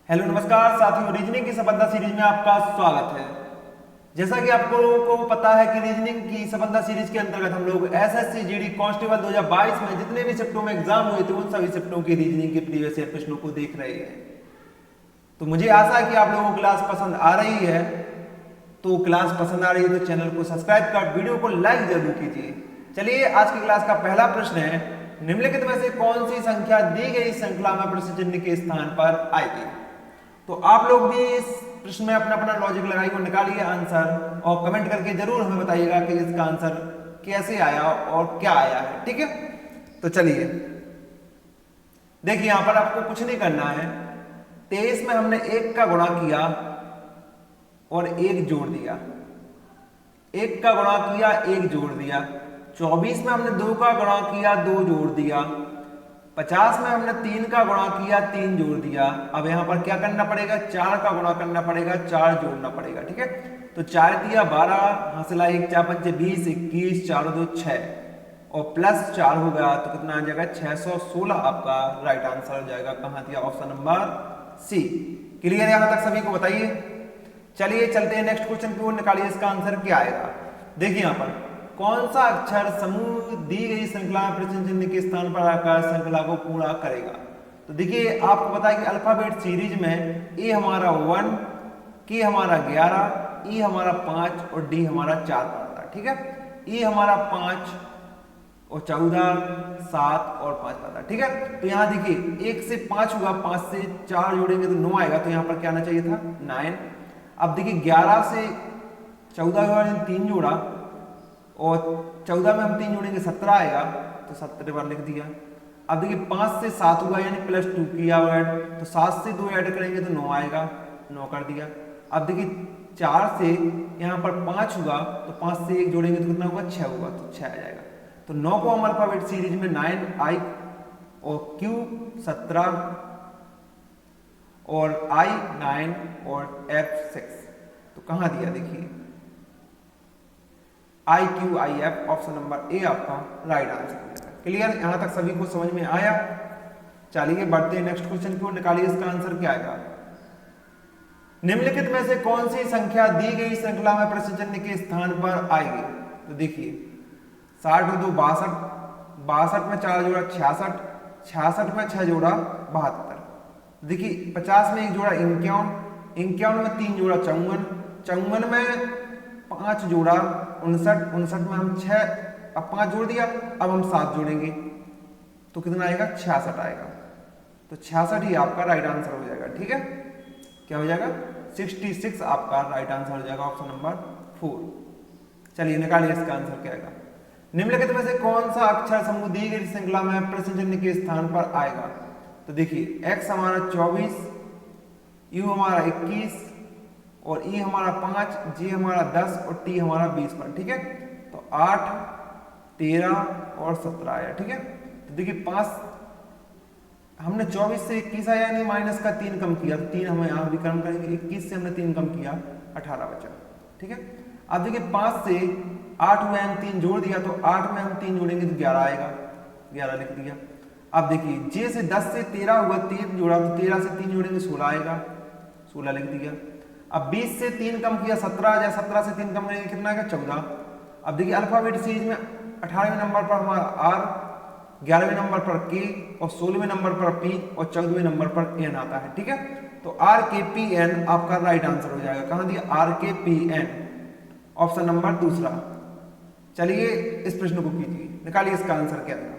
Hello नमस्कार साथियों, reasoning की सफलता सीरीज में आपका स्वागत है। जैसा कि आपको को पता है कि रीजनिंग की सफलता सीरीज के अंतर्गत हम लोग एसएससी जीडी कांस्टेबल 2022 में जितने भी शिफ्टों में एग्जाम हुए थे उन सभी शिफ्टों की रीजनिंग के प्रीवियस ईयर प्रश्नों को देख रहे हैं। तो मुझे आशा है कि आप लोगों को क्लास पसंद आ रही है। तो क्लास पसंद आ रही है तो चैनल को सब्सक्राइब कर वीडियो को लाइक जरूर कीजिए। चलिए, आज की क्लास का पहला प्रश्न है, निम्नलिखित में से कौन सी संख्या दी गई श्रृंखला में प्रश्न चिन्ह के स्थान पर आएगी। तो आप लोग भी इस प्रश्न में अपना अपना लॉजिक लगाइए और निकालिए आंसर, और कमेंट करके जरूर हमें बताइएगा कि इसका आंसर कैसे आया और क्या आया है। ठीक है, तो चलिए देखिए, यहां पर आपको कुछ नहीं करना है। 23 में हमने 1 का गुणा किया और 1 जोड़ दिया, 1 का गुणा किया 1 जोड़ दिया। 24 में हमने 2 का गुणा किया 2 जोड़ दिया। 50 में हमने 3 का गुणा किया 3 जोड़ दिया। अब यहां पर क्या करना पड़ेगा, 4 का गुणा करना पड़ेगा, 4 जोड़ना पड़ेगा। ठीक है, तो 4 दिया 12, हासिला 1 4 5 20 21, 4 2 6 और प्लस 4 हो गया तो कितना आ जाएगा 616 आपका राइट आंसर हो जाएगा। कहां दिया, ऑप्शन नंबर सी। क्लियर, यहां तक सभी को बताइए। चलिए चलते हैं नेक्स्ट क्वेश्चन की ओर, निकालिए इसका आंसर क्या आएगा। देखिए यहां पर कौन सा अक्षर समूह दी गई श्रृंखला में प्रश्न चिन्ह के स्थान पर आकर श्रृंखला को पूरा करेगा। तो देखिए, आपको पता है कि अल्फाबेट सीरीज में ए हमारा 1, के हमारा 11, ई हमारा 5 और डी हमारा 4 पड़ता है। ठीक है, ई हमारा 5 और 14, 7 और 5 पड़ता है। ठीक है, तो यहां देखिए 1 से 5 हुआ, 5 से 4 जोड़ेंगे तो 9 आएगा, तो यहां पर क्या आना चाहिए था 9। अब देखिए 11 से 14 का 3 जोड़ा और 14 में हम 3 जोड़ेंगे 17 आएगा, तो 17 बार लिख दिया। अब देखिए 5 से 7 हुआ यानी +2 किया ऐड, तो 7 से 2 ऐड करेंगे तो 9 आएगा, 9 कर दिया। अब देखिए 4 से यहाँ पर 5 हुआ तो 5 से 1 जोड़ेंगे तो कितना होगा 6 होगा, तो 6 आ जाएगा। तो 9 को हम अल्फाबेट सीरीज में 9 आई और Q 17 और I 9 और F 6, तो कहाँ दिया देखिए IQIF, ऑप्शन नंबर ए आपका राइट आंसर। क्लियर, यहां तक सभी को समझ में आया। चलिए बढ़ते हैं नेक्स्ट क्वेश्चन की ओर, निकालिए इसका आंसर क्या आएगा। निम्नलिखित में से कौन सी संख्या दी गई श्रृंखला में प्रश्न चिन्ह के स्थान पर आएगी। तो देखिए 60 और 2 62, 62 में 4 जोड़ा 66, 66 में 6 जोड़ा 72। देखिए 50 में 1 जोड़ा 51, 51 में 3 जोड़ा 54, 54 में 5 जोड़ा 59, 59 में हम 6 अब 5 जोड़ दिया, अब हम 7 जोड़ेंगे तो कितना आएगा 66 आएगा। तो 66 ही आपका राइट आंसर हो जाएगा। ठीक है, क्या हो जाएगा 66 आपका राइट आंसर हो जाएगा, ऑप्शन नंबर 4। चलिए निकालिए इसका आंसर क्या आएगा। निम्नलिखित में से कौन सा अक्षर समूह दी गई श्रृंखला में प्रश्न चिन्ह के स्थान पर आएगा। तो देखिए x हमारा 24, u हमारा 21 और ई हमारा 5, जी हमारा 10 और टी हमारा 20 पर। ठीक है, तो 8, 13 और 17 आया। ठीक है, तो देखिए 5 हमने 24 से 21 आया यानी माइनस का 3 कम किया, तो 3 हमें यहाँ भी कम करेंगे, 21 से हमने 3 कम किया 18 बचा। ठीक है, अब देखिए 5 से 8 हुआ हम 3 जोड़ दिया, तो 8 में हम 3 जोड़ेंगे तो 11 आएगा, 11 लिख दिया। अब देखिए जे से 10 से 13 हुआ, 3 जोड़ा तो 13 से 3 जोड़ेंगे 16 आएगा, 16 लिख दिया। अब 20 से 3 कम किया 17 आ जाए, 17 से 3 कम करेंगे कितना आएगा 14। अब देखिए अल्फाबेट सीरीज में 18वें नंबर पर हमारा आर, 11वें नंबर पर के और 16वें नंबर पर पी और 14वें नंबर पर एन आता है। ठीक है, तो आर के पी एन आपका राइट आंसर हो जाएगा। कहां दिया आर के पी एन, ऑप्शन नंबर दूसरा। चलिए इस प्रश्न को कीजिए, निकालिए इसका आंसर क्या है।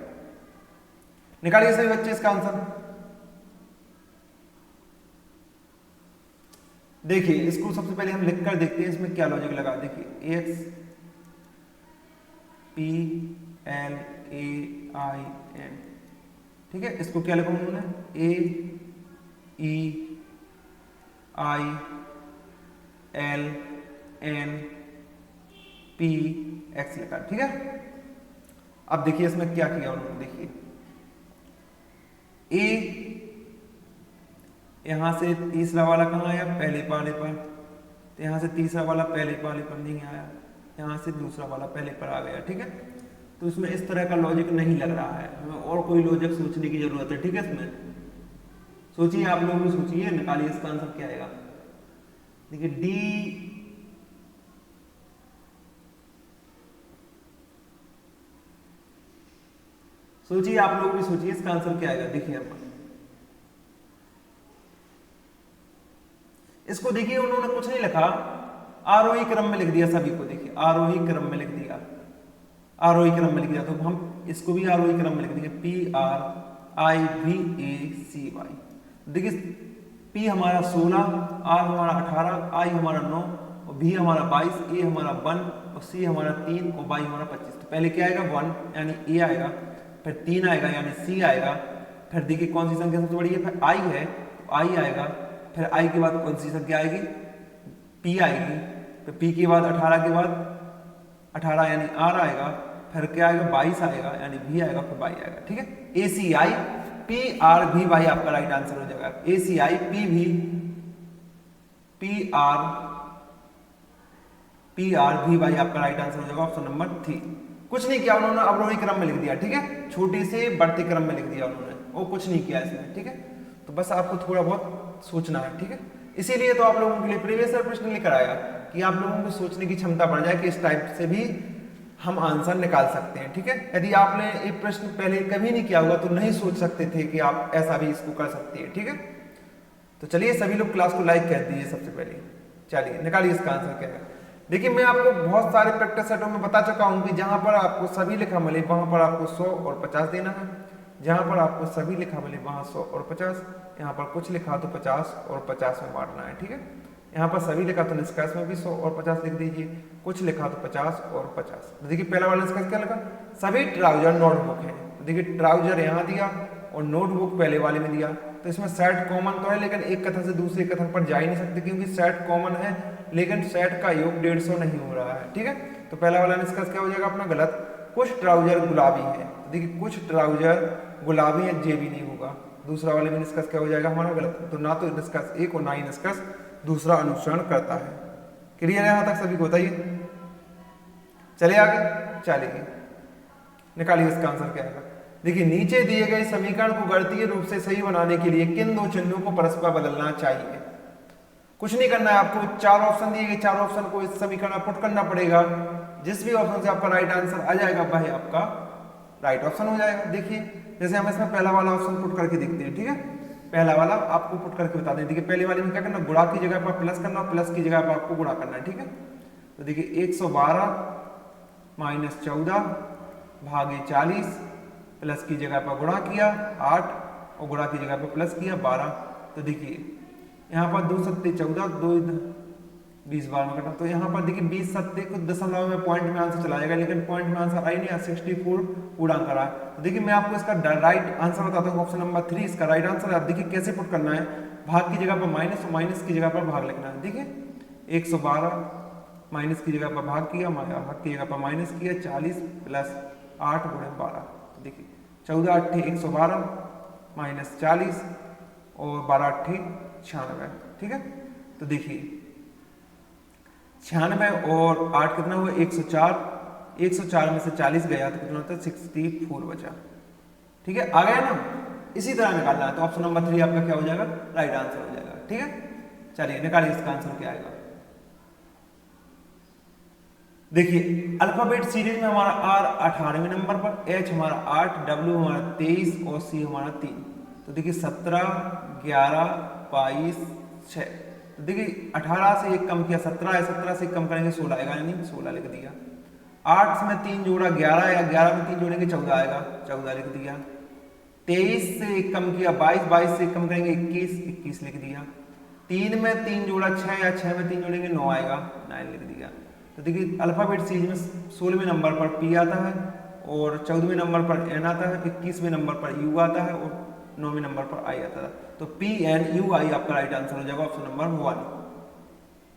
निकालिए सभी बच्चे इसका आंसर। देखिए इसको सबसे पहले हम लिखकर देखते हैं इसमें क्या लॉजिक लगा। देखिए X P L A I N, ठीक है, इसको क्या लिखा उन्होंने A E I L N P X लिखा। ठीक है, अब देखिए इसमें क्या किया उन्होंने। देखिए ए यहां से तीसरा वाला कहाँ आया, पहले पाले पर, तो यहां से तीसरा वाला पहले पाले पर नहीं आया, यहां से दूसरा वाला पहले पर आ गया। ठीक है, तो इसमें इस तरह का लॉजिक नहीं लग रहा है, हमें और कोई लॉजिक सोचने की जरूरत है। ठीक है, इसमें सोचिए, आप लोग भी सोचिए, निकालिए इसका आंसर क्या आएगा। देखिए डी, सोचिए आप लोग भी सोचिए इसका आंसर क्या आएगा। देखिए यहाँ पर इसको देखिए, उन्होंने कुछ नहीं लिखा, आरोही क्रम में लिख दिया सभी को। देखिए आरोही क्रम में लिख दिया, आरोही क्रम में लिख दिया, तो हम इसको भी आरोही क्रम में लिख देंगे, PRIVACY। देखिए P हमारा 16, R हमारा 18, I हमारा 9 और B हमारा 22, A हमारा 1 और C हमारा 3 और Y हमारा 25। तो पहले क्या आएगा 1 यानी A आएगा, फिर 3 आएगा यानी C आएगा, फिर देखिए कौन सी संख्या सबसे बड़ी है, फिर I है तो I आएगा, फिर I के बाद कौन सी संख्या आएगी, P आएगी, फिर P के बाद 18 के बाद 18 यानी R आएगा, फिर क्या आएगा 22 आएगा यानी V आएगा, फिर Y आएगा। ठीक है, ACI PRVY आपका राइट आंसर हो जाएगा। ACI PRVY आपका राइट आंसर हो जाएगा, ऑप्शन नंबर 3। कुछ नहीं किया उन्होंने, अवरोही क्रम में लिख दिया। ठीक है, छोटे से बढ़ते क्रम में लिख दिया उन्होंने, वो कुछ नहीं किया इसमें। ठीक है, तो बस आपको थोड़ा बहुत सोचना है। ठीक है, इसीलिए तो आप लोगों के लिए प्रीवियस ईयर प्रश्न लेकर आया कि आप लोगों को सोचने की क्षमता बढ़ जाए कि इस टाइप से भी हम आंसर निकाल सकते हैं। ठीक है, यदि आपने ये प्रश्न पहले कभी नहीं किया होगा तो नहीं सोच सकते थे कि आप ऐसा भी इसको कर सकते हैं। ठीक है, तो चलिए सभी लोग क्लास को लाइक कर दीजिए सबसे पहले। चलिए निकालिए इसका आंसर क्या है। देखिए मैं आपको बहुत सारे प्रैक्टिस सेटों में बता चुका हूं कि जहां पर आपको सभी लिखा मिले वहां पर आपको 100 और 50 देना है, जहां पर आपको सभी लिखा मिले वहां 100 और 50, यहाँ पर कुछ लिखा तो 50 और 50 में बांटना है। ठीक है, यहाँ पर सभी लिखा तो निष्कर्ष में भी 100 और 50 लिख दीजिए, कुछ लिखा तो 50 और 50। तो देखिए पहला वाला निष्कर्ष क्या लिखा, सभी ट्राउजर नोटबुक है। तो देखिए ट्राउजर यहाँ दिया और नोटबुक पहले वाले में दिया, तो इसमें सेट कॉमन तो है लेकिन एक कथन से दूसरे कथन पर जा ही नहीं सकते क्योंकि सेट कॉमन है लेकिन सेट का योग 150 नहीं हो रहा है। ठीक है, तो पहला वाला निष्कर्ष क्या हो जाएगा अपना गलत। कुछ ट्राउजर गुलाबी है, तो देखिए कुछ ट्राउजर गुलाबी है, जे भी नहीं होगा। दूसरा वाले में निष्कर्ष क्या हो जाएगा हमारा गलत, तो ना तो निष्कर्ष एक और ना ही निष्कर्ष दूसरा अनुसरण करता है। क्लियर है यहाँ तक सभी को, बताइए। चलिए आगे, चलिए निकालिए इसका आंसर क्या है। देखिए नीचे दिए गए समीकरण को गणितीय रूप से सही बनाने के लिए किन दो चिन्हों को परस्पर बदलना चाहिए। कुछ नहीं करना है आपको, 4 ऑप्शन दिए गए, 4 ऑप्शन को इस समीकरण में पुट करना पड़ेगा। जिस भी ऑप्शन से आपका राइट आंसर आ जाएगा वह आपका राइट ऑप्शन हो जाएगा। देखिए जैसे हम इसमें पहला वाला ऑप्शन पुट करके देखते हैं। ठीक है, पहला वाला आपको पुट करके बता दें। देखिए पहले वाले में क्या करना, गुणा की जगह पर प्लस करना और प्लस की जगह पर आपको गुणा करना है। ठीक है, तो देखिए 112 माइनस 14 भागे 40, प्लस की जगह पर गुणा किया 8 और गुणा की जगह पर प्लस किया 12। तो देखिए यहाँ पर 2 सत्ते 14, 2 20 12 में कटा, तो यहाँ पर देखिए 20 सत्ते को दशमलव में पॉइंट में आंसर चला जाएगा लेकिन पॉइंट में आंसर आई नहीं, 64 पूर्णांक आ रहा है। तो देखिए मैं आपको इसका राइट आंसर बताता हूँ, ऑप्शन नंबर 3 इसका राइट आंसर है। आप देखिए कैसे पुट करना है, भाग की जगह पर माइनस और माइनस की जगह पर भाग लिखना है। देखिए 112 माइनस की जगह पर भाग किया, भाग की जगह पर माइनस किया, 40 प्लस 8 गुणे 12। तो देखिए 14 8 112 माइनस 40 और 12 8 96। ठीक है, तो देखिए 96 और 8 कितना हुआ 104, 104 में से 40 गया तो कितना होता है 64 बचा। ठीक है, आ गया ना, इसी तरह निकालना है। तो ऑप्शन नंबर 3 आपका क्या हो जाएगा, राइट आंसर हो जाएगा। ठीक है, चलिए निकालिए इसका आंसर क्या आएगा। देखिए अल्फाबेट सीरीज में हमारा R 18वें नंबर पर, H हमारा 8, W हमारा 23 और C हमारा 3। तो देखिए 17 11 22 6। तो देखिए 18 से एक कम किया 17 है, 17 से एक कम करेंगे 16 आएगा, यानी 16 लिख दिया। 8 में 3 जोड़ा 11 है, 11 में 3 जोड़ेंगे 14 आएगा, 14 लिख दिया। 23 से एक कम किया 22, 22 से एक कम करेंगे 21, 21 लिख दिया। 3 में 3 जोड़ा 6 या 6 में 3 जोड़ेंगे 9 आएगा, 9 लिख दिया। तो देखिए अल्फाबेट सीरीज में 16वें नंबर पर P आता है और 14वें नंबर पर N आता है, 21वें नंबर पर U आता है और 9वें नंबर पर I आता है। तो PNUI आपका राइट आंसर हो जाएगा, ऑप्शन नंबर 1।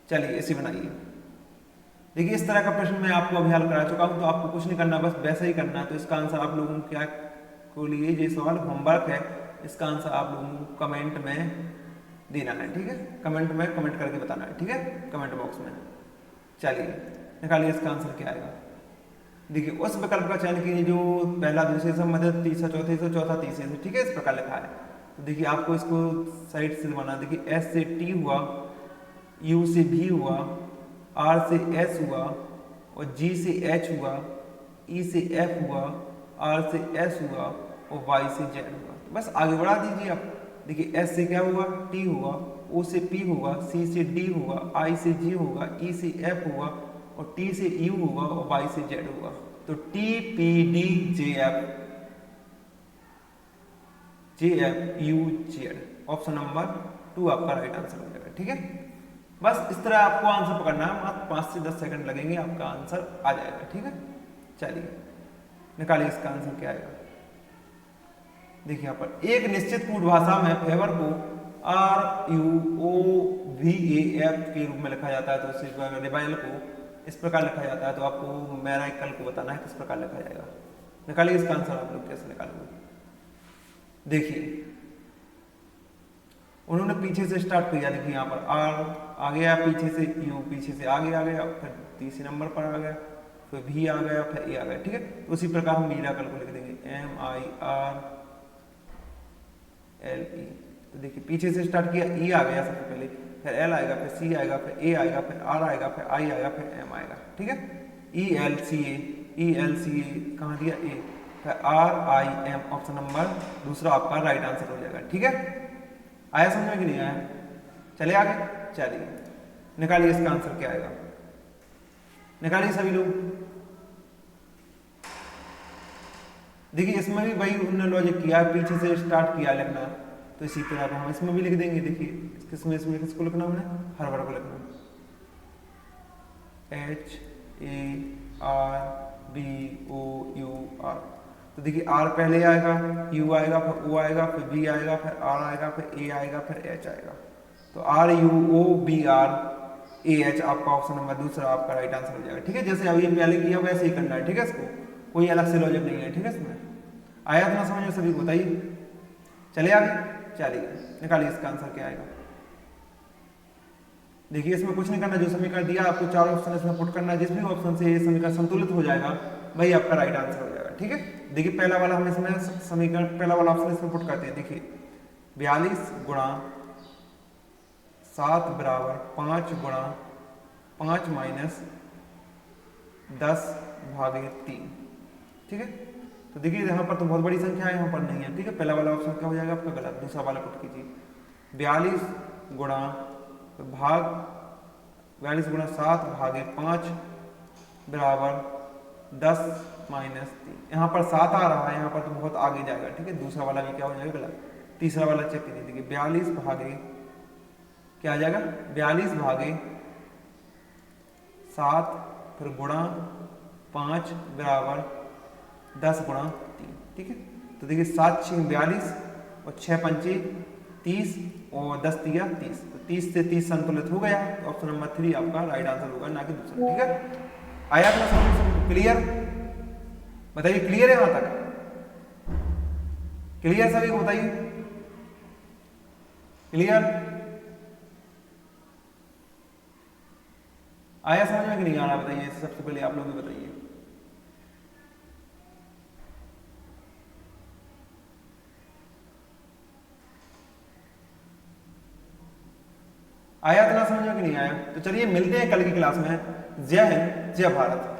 चलिए इसे बनाइए। देखिए इस तरह का प्रश्न मैं आपको अभी हल करा चुका हूं, तो आपको कुछ नहीं करना, बस वैसा ही करना है। तो इसका आंसर आप लोगों को क्या को लिए ये सवाल होमवर्क है, इसका आंसर आप लोगों को कमेंट में देना है। ठीक है, कमेंट में कमेंट करके बताना है। ठीक है, कमेंट बॉक्स में। चलिए निकालिए इसका आंसर क्या आएगा। देखिए उस विकल्प का चयन कीजिए जो पहला दूसरे से संबंधित, तीसरा चौथे से, चौथा तीसरे से। ठीक है, इस प्रकार लिखा है। तो देखिए आपको इसको साइड से बनाना, देखिए एस से टी हुआ, यू से भी हुआ, आर से एस हुआ, और जी से एच हुआ, ई से एफ हुआ, आर से एस हुआ, और वाई से जेड हुआ। तो बस आगे बढ़ा दीजिए आप। देखिए एस से क्या हुआ, टी हुआ, ओ से पी होगा, सी से डी होगा, आई से जी होगा, ई से एफ होगा, और टी से यू होगा, और वाई से जेड होगा। तो T P D J F, J F you Z, option number 2 आपका राइट आंसर हो जाएगा। ठीक है, बस इस तरह आपको आंसर पकड़ना है, मात्र 5 से 10 सेकंड लगेंगे, आपका आंसर आ जाएगा। ठीक है, चलिए निकालिए इसका आंसर क्या आएगा। देखिए यहाँ पर एक निश्चित कूट भाषा में फेवर को R U O V A F के रूप में लिखा जाता है, तो उसी रिवाइल को इस प्रकार लिखा जाता है। तो आपको मैराइकल को बताना है किस प्रकार लिखा जाएगा। निकालिए इसका आंसर, आप लोग कैसे निकालोगे। देखिए उन्होंने पीछे से स्टार्ट किया, देखिए यहाँ पर आर आ गया, पीछे से यू पीछे से आगे आ गया, फिर तीसरे नंबर पर आ गया, फिर भी आ गया, फिर ए आ गया। ठीक है, तो उसी प्रकार हम मीराकल को लिख देंगे MIRACLE। तो देखिए पीछे से स्टार्ट किया, ई आ गया सबसे पहले, फिर एल आएगा, फिर सी आएगा, फिर ए आएगा, फिर आर आएगा, फिर आई आएगा, फिर एम आएगा। ठीक है, ELCA कहाँ दिया, ए, फिर RIM, ऑप्शन नंबर दूसरा आपका राइट आंसर हो जाएगा। ठीक है, आया समझ में कि नहीं आया। चले आगे, चलिए निकालिए इसका आंसर क्या आएगा। निकालिए सभी लोग। देखिए इसमें भी वही उन्होंने लॉजिक किया, पीछे से स्टार्ट किया लिखना, तो इसी तरह को हम इसमें भी लिख देंगे। देखिए इसमें किसको लिखना, हमने हर वर्ड को लिखना, HARBOUR। तो देखिए आर पहले आएगा, यू आएगा, फिर ओ आएगा, फिर बी आएगा, फिर आर आएगा, फिर ए आएगा, फिर एच आएगा। तो RUOBRAH आपका ऑप्शन नंबर दूसरा आपका राइट आंसर हो जाएगा। ठीक है, जैसे अभी पहले किया वैसे ही करना है। ठीक है, इसको कोई अलग से लॉजिक नहीं है। ठीक है, इसमें आया तो ना समझ में सभी को बताइए। चले आगे, चलिए निकालिए इसका आंसर क्या आएगा। देखिए इसमें कुछ नहीं करना, जो समीकरण दिया आपको 4 ऑप्शन इसमें पुट करना है, जिस भी ऑप्शन से ये समीकरण संतुलित हो जाएगा वही आपका राइट आंसर हो जाएगा। ठीक है, देखिए पहला वाला हम इसमें समीकरण, पहला वाला ऑप्शन इसमें पुट करते हैं। देखिए 42 गुणा 7 बराबर 5 गुणा 5 माइनस 10 भागे 3। ठीक है, तो देखिए यहाँ पर तो बहुत बड़ी संख्या है, यहाँ पर नहीं है। ठीक है, पहला वाला ऑप्शन क्या हो जाएगा आपका गलत, दूसरा वाला पुट कीजिए। 42 गुणा 7 भागे 5 बराबर 10 माइनस 3। यहाँ पर 7 आ रहा है, यहाँ पर तो बहुत आगे जाएगा। ठीक है, दूसरा वाला भी क्या हो जाएगा गलत, तीसरा वाला चेक कीजिए। देखिए 42 भागे क्या आ जाएगा, 42 भागे 7 फिर गुणा 5 बराबर 10 गुणा 3। ठीक है, तो देखिए 7 6 42 और 6 पंचे 30 और 10 तिया 30, तो 30 से 30 संतुलित हो गया। तो ऑप्शन नंबर 3 आपका राइट आंसर होगा, ना कि दूसरा। ठीक है, आया अपना समझ क्लियर, बताइए क्लियर है वहां तक, क्लियर सभी को बताइए, क्लियर आया समझ में कि नहीं आ रहा, बताइए सबसे पहले आप लोग भी बताइए। आया इतना समझ में कि नहीं आया। तो चलिए मिलते हैं कल की क्लास में। जय हिंद, जय भारत।